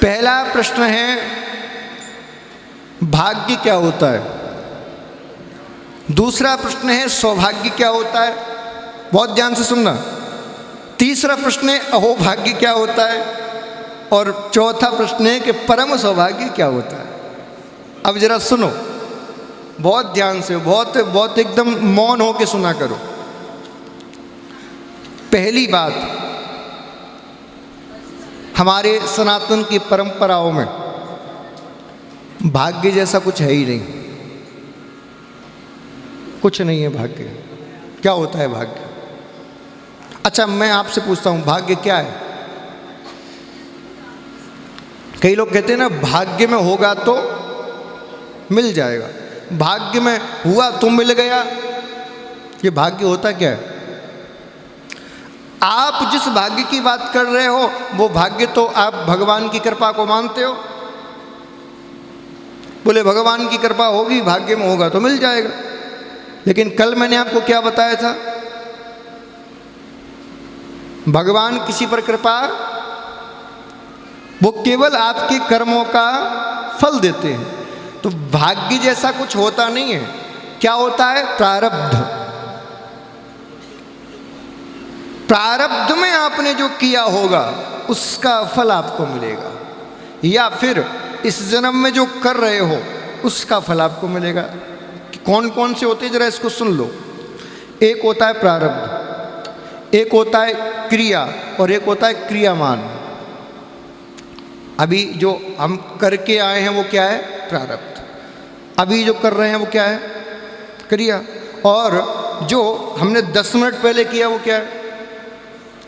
पहला प्रश्न है भाग्य क्या होता है। दूसरा प्रश्न है सौभाग्य क्या होता है, बहुत ध्यान से सुनना। तीसरा प्रश्न है अहोभाग्य क्या होता है, और चौथा प्रश्न है कि परम सौभाग्य क्या होता है। अब जरा सुनो बहुत ध्यान से, बहुत एकदम मौन होकर सुना करो। पहली बात, हमारे सनातन की परंपराओं में भाग्य जैसा कुछ है ही नहीं, कुछ नहीं है भाग्य। क्या होता है भाग्य? अच्छा मैं आपसे पूछता हूं भाग्य क्या है? कई लोग कहते हैं ना भाग्य में होगा तो मिल जाएगा, भाग्य में हुआ तो मिल गया। ये भाग्य होता क्या है? आप जिस भाग्य की बात कर रहे हो वो भाग्य तो आप भगवान की कृपा को मानते हो। बोले भगवान की कृपा होगी, भाग्य में होगा तो मिल जाएगा। लेकिन कल मैंने आपको क्या बताया था? भगवान किसी पर कृपा, वो केवल आपके कर्मों का फल देते हैं। तो भाग्य जैसा कुछ होता नहीं है। क्या होता है? प्रारब्ध। प्रारब्ध में आपने जो किया होगा उसका फल आपको मिलेगा, या फिर इस जन्म में जो कर रहे हो उसका फल आपको मिलेगा। कौन कौन से होते हैं जरा इसको सुन लो। एक होता है प्रारब्ध, एक होता है क्रिया, और एक होता है क्रियामान। अभी जो हम करके आए हैं वो क्या है? प्रारब्ध। अभी जो कर रहे हैं वो क्या है? क्रिया। और जो हमने 10 मिनट पहले किया वो क्या है?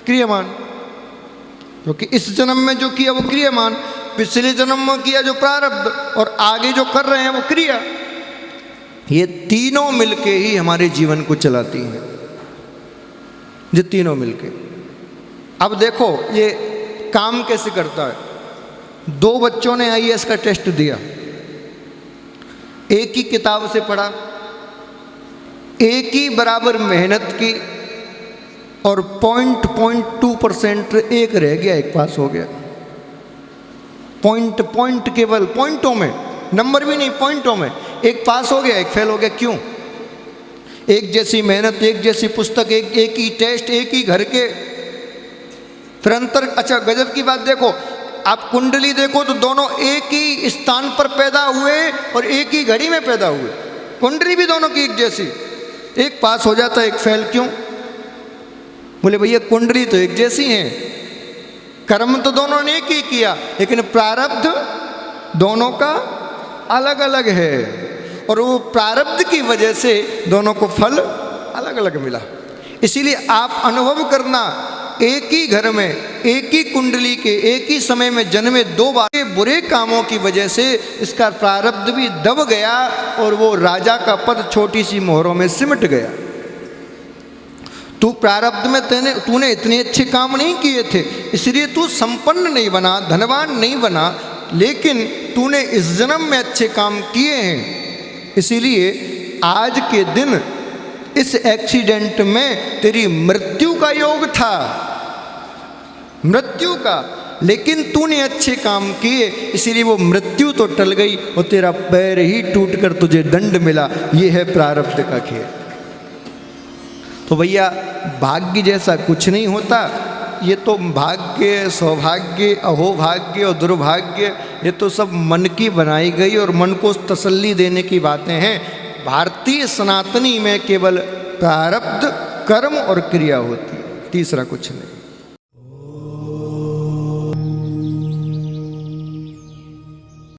क्रियामान। क्योंकि इस जन्म में जो किया वो क्रियामान, पिछले जन्म में किया जो प्रारब्ध, और आगे जो कर रहे हैं वो क्रिया। ये तीनों मिलके ही हमारे जीवन को चलाती हैं, ये तीनों मिलके। अब देखो ये काम कैसे करता है। 2 बच्चों ने आईएएस का टेस्ट दिया, एक ही किताब से पढ़ा, एक ही बराबर मेहनत की, और 0.2% एक रह गया, एक पास हो गया। पॉइंट केवल पॉइंटों में, नंबर भी नहीं, पॉइंटों में एक पास हो गया, एक फेल हो गया। क्यों? एक जैसी मेहनत, एक जैसी पुस्तक, एक ही टेस्ट, एक ही घर के, फिर अंतर। अच्छा गजब की बात देखो, आप कुंडली देखो तो दोनों एक ही स्थान पर पैदा हुए और एक ही घड़ी में पैदा हुए। कुंडली भी दोनों की एक जैसी, एक पास हो जाता है, एक फेल। क्यों? बोले भैया कुंडली तो एक जैसी है, कर्म तो दोनों ने एक ही किया, लेकिन प्रारब्ध दोनों का अलग अलग है, और वो प्रारब्ध की वजह से दोनों को फल अलग अलग मिला। इसीलिए आप अनुभव करना, एक ही घर में, एक ही कुंडली के एक ही समय में जन्मे 2 बार बुरे कामों की वजह से इसका प्रारब्ध भी दब गया, और वो राजा का पद छोटी सी मोहरों में सिमट गया। तू प्रारब्ध में तूने इतने अच्छे काम नहीं किए थे, इसलिए तू संपन्न नहीं बना, धनवान नहीं बना, लेकिन तूने इस जन्म में अच्छे काम किए हैं, इसीलिए आज के दिन इस एक्सीडेंट में तेरी मृत्यु का योग था, मृत्यु का, लेकिन तूने अच्छे काम किए, इसीलिए वो मृत्यु तो टल गई और तेरा पैर ही टूटकर तुझे दंड मिला। ये है प्रारब्ध का खेल। तो भैया भाग्य जैसा कुछ नहीं होता। ये तो भाग्य, सौभाग्य, अहोभाग्य और दुर्भाग्य, ये तो सब मन की बनाई गई और मन को तसल्ली देने की बातें हैं। भारतीय सनातनी में केवल प्रारब्ध, कर्म और क्रिया होती है, तीसरा कुछ नहीं।